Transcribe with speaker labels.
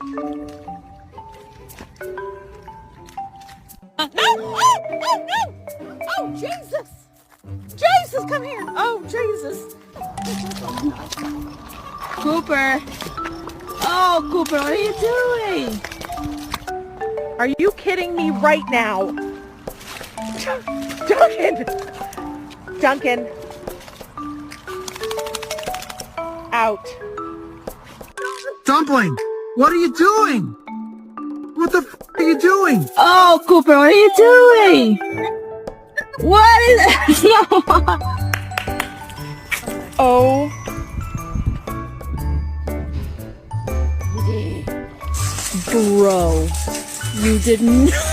Speaker 1: No! Oh, oh, no! Oh, Jesus! Jesus, come here! Oh, Jesus! Cooper! Oh, Cooper, what are you doing? Are you kidding me right now? Duncan! Duncan! Out.
Speaker 2: Dumpling, what are you doing? What the f are you doing?
Speaker 1: Oh, Cooper, what are you doing? What is no. Oh. Bro, you did not.